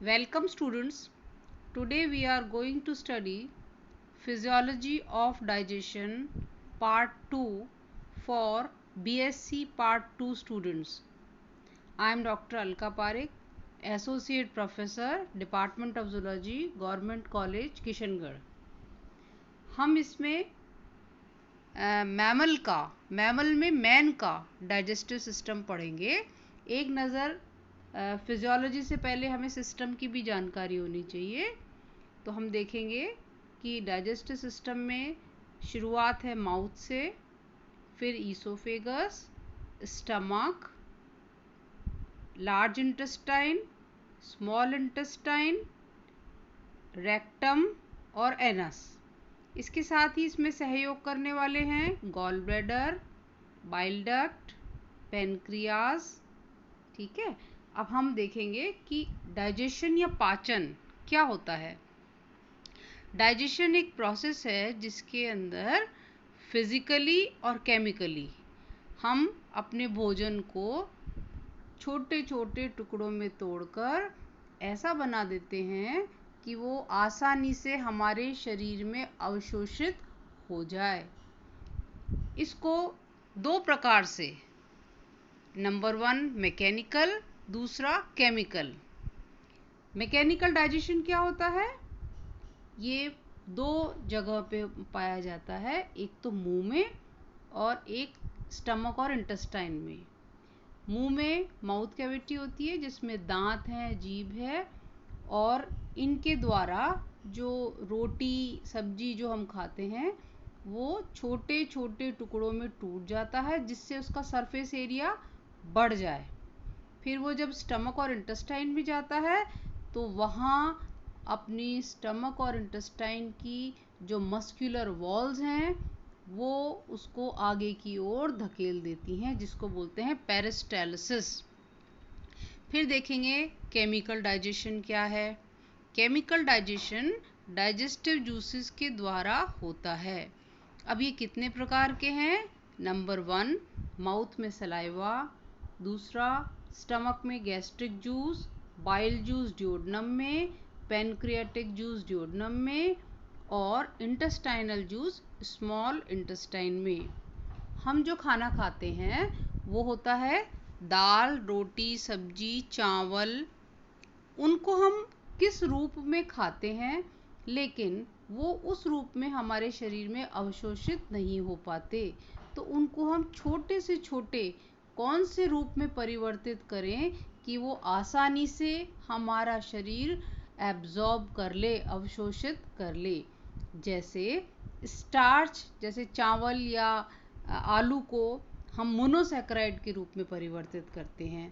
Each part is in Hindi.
Welcome students. Today we are going to study Physiology of Digestion Part 2 for BSc Part 2 students. I am Dr. Alka Parekh, Associate Professor, Department of Zoology, Government College, Kishangarh. हम इसमें मैमल में मैन का डाइजेस्टिव सिस्टम पढ़ेंगे। एक नज़र फिजियोलॉजी से पहले हमें सिस्टम की भी जानकारी होनी चाहिए। तो हम देखेंगे कि डाइजेस्टिव सिस्टम में शुरुआत है माउथ से, फिर oesophagus, stomach, large intestine, small intestine, rectum और एनस। इसके साथ ही इसमें सहयोग करने वाले हैं gall bladder, bile duct, pancreas. ठीक है, अब हम देखेंगे कि डाइजेशन या पाचन क्या होता है। डाइजेशन एक प्रोसेस है जिसके अंदर फिजिकली और केमिकली हम अपने भोजन को छोटे छोटे टुकड़ों में तोड़कर ऐसा बना देते हैं कि वो आसानी से हमारे शरीर में अवशोषित हो जाए। इसको दो प्रकार से, नंबर 1 मैकेनिकल, दूसरा केमिकल। मैकेनिकल डाइजेशन क्या होता है? ये दो जगह पे पाया जाता है, एक तो मुंह में और एक स्टमक और इंटेस्टाइन में। मुंह में माउथ कैविटी होती है जिसमें दांत हैं, जीभ है, और इनके द्वारा जो रोटी सब्जी जो हम खाते हैं वो छोटे छोटे टुकड़ों में टूट जाता है जिससे उसका सरफेस एरिया बढ़ जाए। फिर वो जब स्टमक और इंटेस्टाइन में जाता है तो वहाँ अपनी स्टमक और इंटेस्टाइन की जो मस्कुलर वॉल्स हैं वो उसको आगे की ओर धकेल देती हैं, जिसको बोलते हैं पेरिस्टालसिस। फिर देखेंगे केमिकल डाइजेशन क्या है। केमिकल डाइजेशन डाइजेस्टिव जूसेस के द्वारा होता है। अब ये कितने प्रकार के हैं? नंबर 1 माउथ में सलाइवा, दूसरा स्टमक में gastric juice, bile juice duodenum में, पैनक्रियाटिक जूस ड्यूोडेनम में, और इंटेस्टाइनल जूस स्मॉल इंटेस्टाइन में। हम जो खाना खाते हैं वो होता है दाल, रोटी, सब्जी, चावल। उनको हम किस रूप में खाते हैं, लेकिन वो उस रूप में हमारे शरीर में अवशोषित नहीं हो पाते। तो उनको हम छोटे से छोटे कौन से रूप में परिवर्तित करें कि वो आसानी से हमारा शरीर एब्जॉर्ब कर ले, अवशोषित कर ले। जैसे स्टार्च, जैसे चावल या आलू को हम मोनोसैकेराइड के रूप में परिवर्तित करते हैं।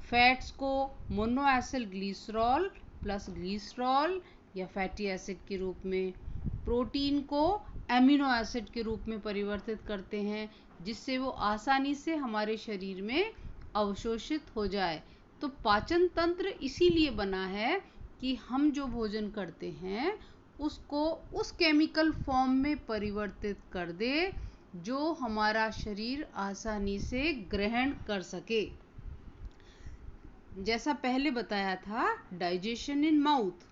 फैट्स को मोनोएसिल ग्लिसरॉल प्लस ग्लिसरॉल या फैटी एसिड के रूप में, प्रोटीन को एमिनो एसिड के रूप में परिवर्तित करते हैं जिससे वो आसानी से हमारे शरीर में अवशोषित हो जाए। तो पाचन तंत्र इसीलिए बना है कि हम जो भोजन करते हैं उसको उस केमिकल फॉर्म में परिवर्तित कर दे जो हमारा शरीर आसानी से ग्रहण कर सके। जैसा पहले बताया था डाइजेशन इन माउथ,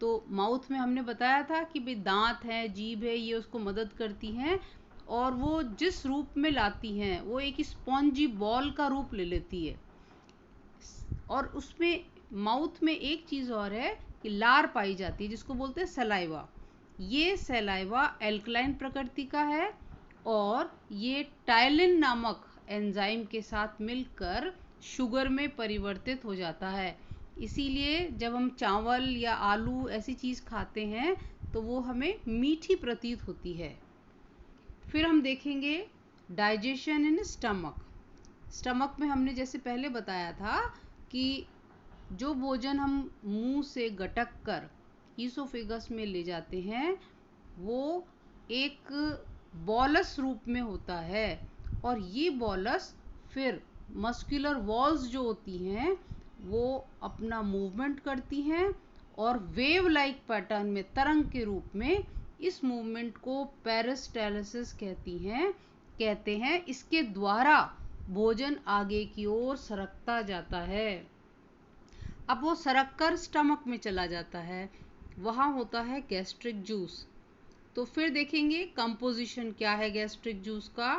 तो माउथ में हमने बताया था कि भाई दांत है, जीभ है, ये उसको मदद करती हैं और वो जिस रूप में लाती हैं वो एक स्पॉन्जी बॉल का रूप ले लेती है। और उसमें माउथ में एक चीज़ और है कि लार पाई जाती है जिसको बोलते हैं सलाइवा। ये सलाइवा एल्कलाइन प्रकृति का है और ये टाइलिन नामक एंजाइम के साथ मिलकर शुगर में परिवर्तित हो जाता है। इसीलिए जब हम चावल या आलू ऐसी चीज़ खाते हैं तो वो हमें मीठी प्रतीत होती है। फिर हम देखेंगे डाइजेशन इन स्टमक। स्टमक में हमने जैसे पहले बताया था कि जो भोजन हम मुंह से गटक कर ईसोफेगस में ले जाते हैं वो एक बॉलस रूप में होता है और ये बॉलस फिर मस्कुलर वॉल्स जो होती हैं वो अपना मूवमेंट करती हैं और वेव लाइक पैटर्न में, तरंग के रूप में, इस मूवमेंट को पेरिस्टालसिस कहते हैं। इसके द्वारा भोजन आगे की ओर सरकता जाता है। अब वो सरक कर स्टमक में चला जाता है, वहाँ होता है गैस्ट्रिक जूस। तो फिर देखेंगे कंपोजिशन क्या है गैस्ट्रिक जूस का।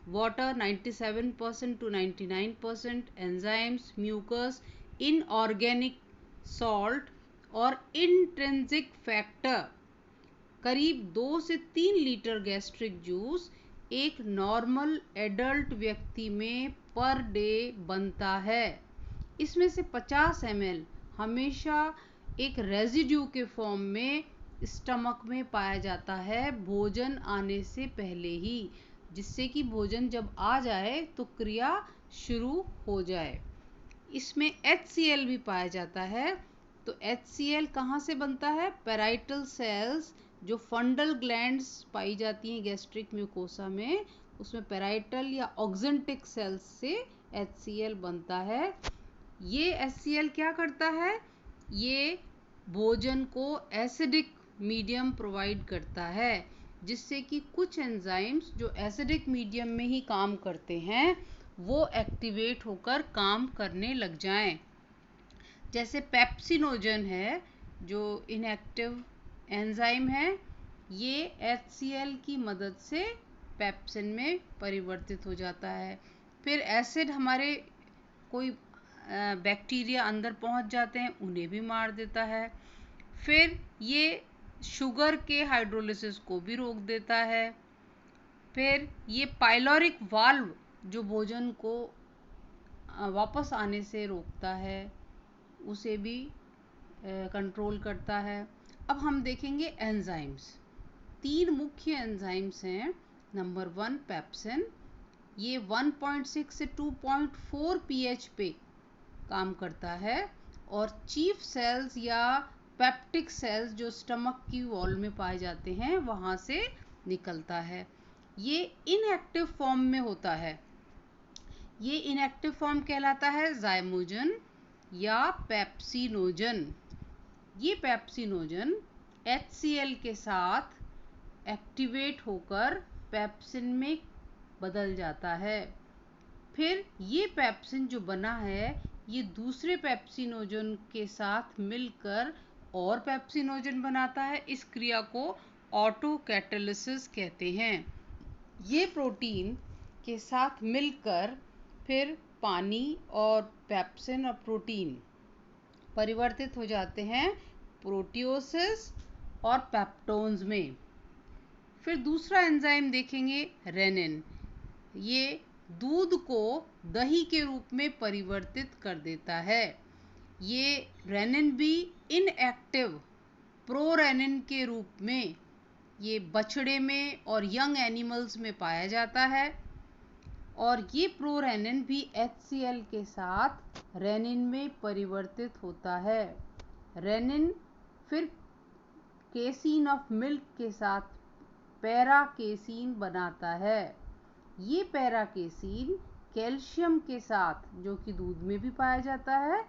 Water 97% to 99%, enzymes, mucus, inorganic salt और इंट्रिंसिक फैक्टर। करीब 2 से 3 लीटर गैस्ट्रिक जूस एक नॉर्मल एडल्ट व्यक्ति में पर डे बनता है। इसमें से 50 ml हमेशा एक रेजिड्यू के फॉर्म में स्टमक में पाया जाता है भोजन आने से पहले ही, जिससे कि भोजन जब आ जाए तो क्रिया शुरू हो जाए। इसमें HCl भी पाया जाता है। तो HCl कहाँ से बनता है? पैराइटल सेल्स, जो फंडल ग्लैंड्स पाई जाती हैं गैस्ट्रिक म्यूकोसा में, उसमें पैराइटल या ऑक्जेंटिक सेल्स से HCl बनता है। ये HCl क्या करता है? ये भोजन को एसिडिक मीडियम प्रोवाइड करता है, जिससे कि कुछ एंजाइम्स जो एसिडिक मीडियम में ही काम करते हैं वो एक्टिवेट होकर काम करने लग जाएं। जैसे पेप्सिनोजन है जो इनएक्टिव एंजाइम है, ये HCl की मदद से पेप्सिन में परिवर्तित हो जाता है। फिर एसिड हमारे कोई बैक्टीरिया अंदर पहुंच जाते हैं, उन्हें भी मार देता है। फिर ये शुगर के हाइड्रोलिसिस को भी रोक देता है। फिर ये पाइलोरिक वाल्व जो भोजन को वापस आने से रोकता है, उसे भी कंट्रोल करता है। अब हम देखेंगे एंजाइम्स। 3 मुख्य एंजाइम्स हैं। नंबर 1 पेप्सिन, ये 1.6 से 2.4 pH पे काम करता है और चीफ सेल्स या पेप्टिक सेल्स जो स्टमक की वॉल में पाए जाते हैं वहाँ से निकलता है। ये इनएक्टिव फॉर्म में होता है। ये इनएक्टिव फॉर्म कहलाता है जाइमोजन या पेप्सिनोजन। ये पेप्सिनोजन HCl के साथ एक्टिवेट होकर पेप्सिन में बदल जाता है। फिर ये पेप्सिन जो बना है, ये दूसरे पेप्सिनोजन के साथ मिलकर और पेप्सिनोजन बनाता है। इस क्रिया को ऑटो कैटालिसिस कहते हैं। ये प्रोटीन के साथ मिलकर फिर पानी और पेप्सिन और प्रोटीन परिवर्तित हो जाते हैं प्रोटियोसिस और पेप्टोन्स में। फिर दूसरा एंजाइम देखेंगे रेनिन। ये दूध को दही के रूप में परिवर्तित कर देता है। ये रेनिन भी इनएक्टिव प्रोरेनिन के रूप में ये बछड़े में और यंग एनिमल्स में पाया जाता है। और ये प्रोरेनिन भी HCl के साथ रेनिन में परिवर्तित होता है। रेनिन फिर केसीन ऑफ मिल्क के साथ पैरा केसीन बनाता है। ये पैरा केसीन कैल्शियम के साथ, जो कि दूध में भी पाया जाता है,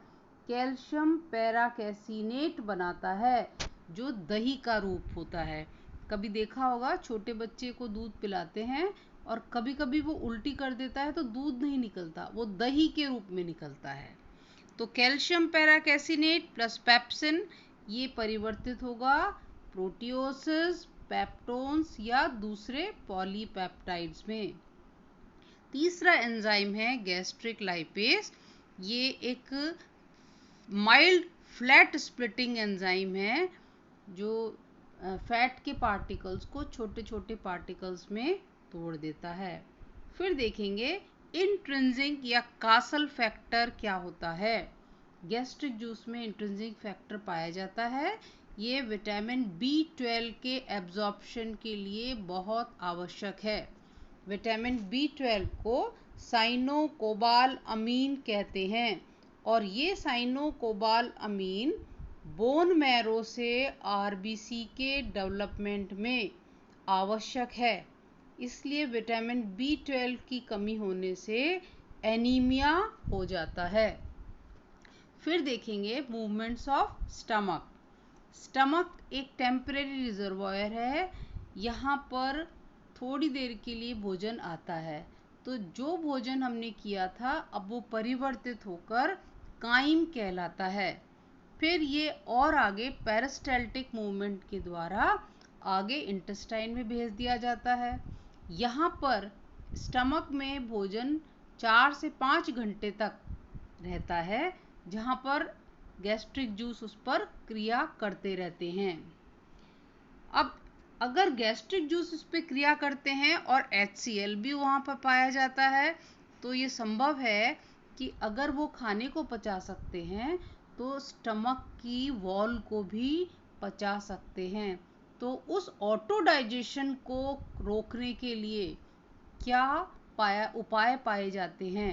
कैल्शियम पैरा कैसीनेट बनाता है, जो दही का रूप होता है। कभी देखा होगा छोटे बच्चे को दूध पिलाते हैं और कभी कभी वो उल्टी कर देता है तो दूध नहीं निकलता, वो दही के रूप में निकलता है। तो कैल्शियम पैरा कैसीनेट प्लस पेप्सिन ये परिवर्तित होगा प्रोटियोसिस, पेप्टोन्स या दूसरे पॉलीपेप्टाइड्स में। तीसरा एंजाइम है गैस्ट्रिक लाइपेज। ये एक माइल्ड फ्लैट स्प्लिटिंग एंजाइम है जो फैट के पार्टिकल्स को छोटे छोटे पार्टिकल्स में तोड़ देता है। फिर देखेंगे इंट्रिंसिक या कासल फैक्टर क्या होता है। गैस्ट्रिक जूस में इंट्रिंसिक फैक्टर पाया जाता है। ये विटामिन B12 के एब्जॉर्प्शन के लिए बहुत आवश्यक है। विटामिन B12 को साइनोकोबाल अमीन कहते हैं और ये साइनोकोबाल अमीन बोन मैरो से RBC के डेवलपमेंट में आवश्यक है। इसलिए विटामिन B12 की कमी होने से एनीमिया हो जाता है। फिर देखेंगे मूवमेंट्स ऑफ स्टमक। स्टमक एक टेम्परेरी रिजर्वायर है। यहाँ पर थोड़ी देर के लिए भोजन आता है, तो जो भोजन हमने किया था अब वो परिवर्तित होकर काइम कहलाता है। फिर ये और आगे पेरिस्टाल्टिक मूवमेंट के द्वारा आगे इंटेस्टाइन में भेज दिया जाता है। यहाँ पर स्टमक में भोजन 4 से 5 घंटे तक रहता है, जहाँ पर गैस्ट्रिक जूस उस पर क्रिया करते रहते हैं। अब अगर गैस्ट्रिक जूस उस पर क्रिया करते हैं और HCl भी वहाँ पर पाया जाता है, तो ये संभव है कि अगर वो खाने को पचा सकते हैं तो स्टमक की वॉल को भी पचा सकते हैं। तो उस ऑटो डाइजेशन को रोकने के लिए क्या उपाय पाए जाते हैं?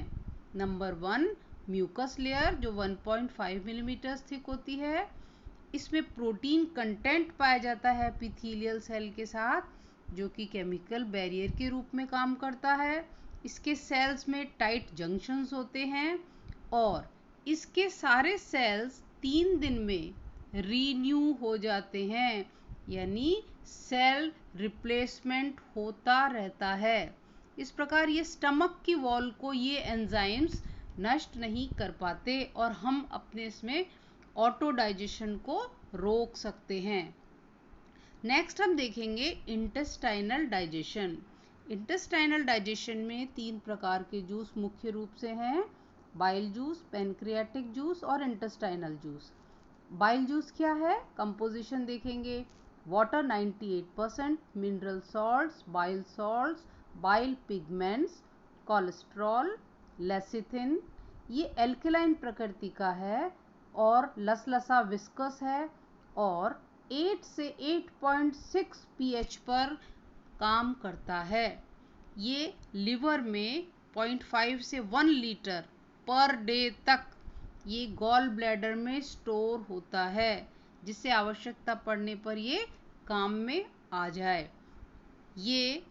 नंबर 1, म्यूकस लेयर जो 1.5 मिलीमीटर थिक होती है। इसमें प्रोटीन कंटेंट पाया जाता है एपिथेलियल सेल के साथ, जो कि केमिकल बैरियर के रूप में काम करता है। इसके सेल्स में टाइट जंक्शंस होते हैं और इसके सारे सेल्स 3 दिन में रीन्यू हो जाते हैं, यानी सेल रिप्लेसमेंट होता रहता है। इस प्रकार ये स्टमक की वॉल को ये एंजाइम्स नष्ट नहीं कर पाते और हम अपने इसमें ऑटो डाइजेशन को रोक सकते हैं। नेक्स्ट हम देखेंगे इंटेस्टाइनल डाइजेशन। इंटेस्टाइनल डाइजेशन में 3 प्रकार के जूस मुख्य रूप से हैं: बाइल जूस, पैनक्रियाटिक जूस और इंटेस्टाइनल जूस। बाइल जूस क्या है? कंपोजिशन देखेंगे: water 98%, mineral salts, bile pigments, cholesterol, lecithin. ये एल्कलाइन प्रकृति का है और लसलसा विस्कस है और 8 से 8.6 pH पर काम करता है। ये लिवर में 0.5 से 1 लीटर पर डे तक ये गॉल ब्लैडर में स्टोर होता है, जिससे आवश्यकता पड़ने पर ये काम में आ जाए। ये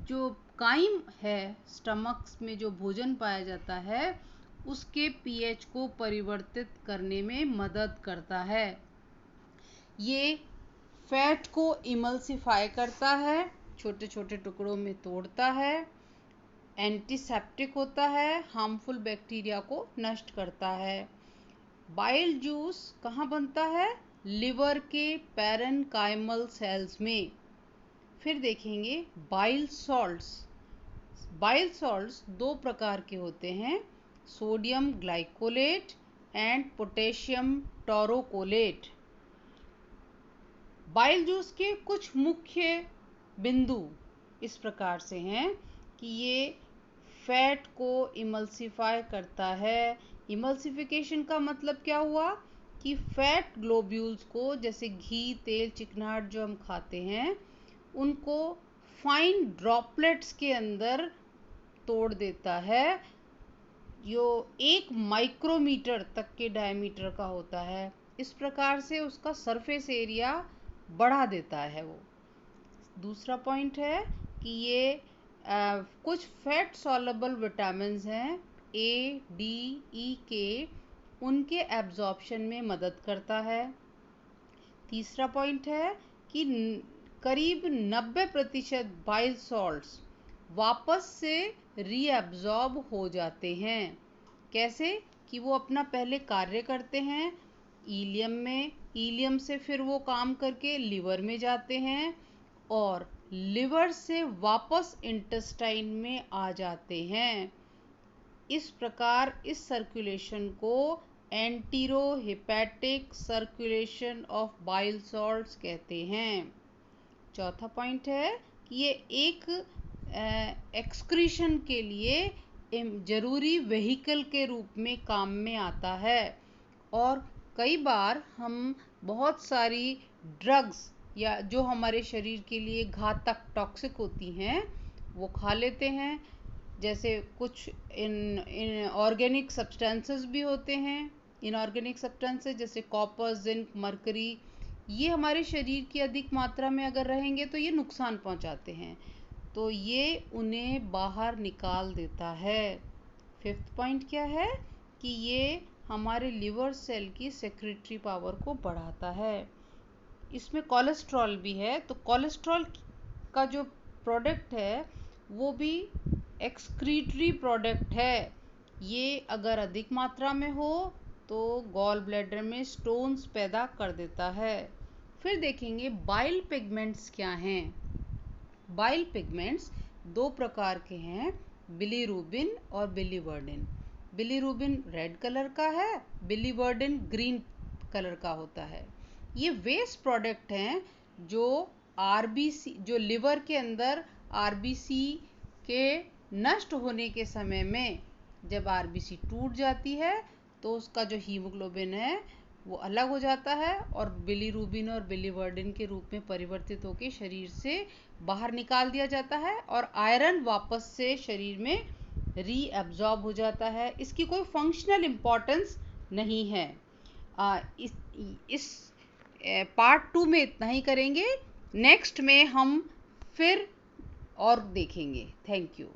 जो काइम है स्टमक में जो भोजन पाया जाता है उसके pH को परिवर्तित करने में मदद करता है। ये फैट को इमल्सिफाई करता है, छोटे छोटे टुकड़ों में तोड़ता है, एंटीसेप्टिक होता है, हार्मफुल बैक्टीरिया को नष्ट करता है। बाइल जूस कहाँ बनता है? लिवर के पैरेन्काइमल सेल्स में। फिर देखेंगे बाइल सॉल्ट्स। बाइल सॉल्ट्स 2 प्रकार के होते हैं: sodium glycolate and potassium taurocholate. Bile juice के कुछ मुख्य बिंदु इस प्रकार से हैं कि ये फैट को इमल्सिफाई करता है। इमल्सिफिकेशन का मतलब क्या हुआ कि फैट ग्लोब्यूल्स को, जैसे घी, तेल, चिकनाहट जो हम खाते हैं, उनको फाइन ड्रॉपलेट्स के अंदर तोड़ देता है, जो 1 माइक्रोमीटर तक के डायमीटर का होता है। इस प्रकार से उसका सरफेस एरिया बढ़ा देता है वो। दूसरा पॉइंट है कि ये कुछ फैट सॉल्युबल विटामिन्स हैं A, D, E, K, उनके एब्जॉर्प्शन में मदद करता है। तीसरा पॉइंट है कि करीब 90% बाइल सॉल्ट्स वापस से रीअब्जॉर्ब हो जाते हैं। कैसे? कि वो अपना पहले कार्य करते हैं इलियम में, इलियम से फिर वो काम करके लिवर में जाते हैं और लिवर से वापस इंटेस्टाइन में आ जाते हैं। इस प्रकार इस सर्कुलेशन को एंटीरोहेपेटिक सर्कुलेशन ऑफ बाइल सॉल्ट्स कहते हैं। चौथा पॉइंट है कि ये एक एक्सक्रीशन के लिए जरूरी व्हीकल के रूप में काम में आता है और कई बार हम बहुत सारी ड्रग्स या जो हमारे शरीर के लिए घातक टॉक्सिक होती हैं वो खा लेते हैं। जैसे कुछ इन ऑर्गेनिक सब्सटेंसेस भी होते हैं, इनऑर्गेनिक सब्सटेंसेस जैसे कॉपर, जिंक, मरकरी। ये हमारे शरीर की अधिक मात्रा में अगर रहेंगे तो ये नुकसान पहुंचाते हैं, तो ये उन्हें बाहर निकाल देता है। 5th पॉइंट क्या है कि ये हमारे लिवर सेल की सेक्रेटरी पावर को बढ़ाता है। इसमें कोलेस्ट्रॉल भी है, तो कोलेस्ट्रॉल का जो प्रोडक्ट है वो भी एक्सक्रीटरी प्रोडक्ट है। ये अगर अधिक मात्रा में हो तो गॉल ब्लैडर में स्टोन्स पैदा कर देता है। फिर देखेंगे बाइल पिगमेंट्स क्या हैं। बाइल पिगमेंट्स दो प्रकार के हैं, बिलीरुबिन और बिलीवर्डिन। बिलीरुबिन रेड कलर का है, बिलीवर्डिन ग्रीन कलर का होता है। ये वेस्ट प्रोडक्ट हैं जो आरबीसी, जो लिवर के अंदर आरबीसी के नष्ट होने के समय में जब आरबीसी टूट जाती है तो उसका जो हीमोग्लोबिन है वो अलग हो जाता है और बिलीरुबिन और बिलीवर्डिन के रूप में परिवर्तित होकर शरीर से बाहर निकाल दिया जाता है और आयरन वापस से शरीर में रीअब्जॉर्ब हो जाता है। इसकी कोई फंक्शनल इम्पोर्टेंस नहीं है। इस पार्ट 2 में इतना ही करेंगे। नेक्स्ट में हम फिर और देखेंगे। Thank you.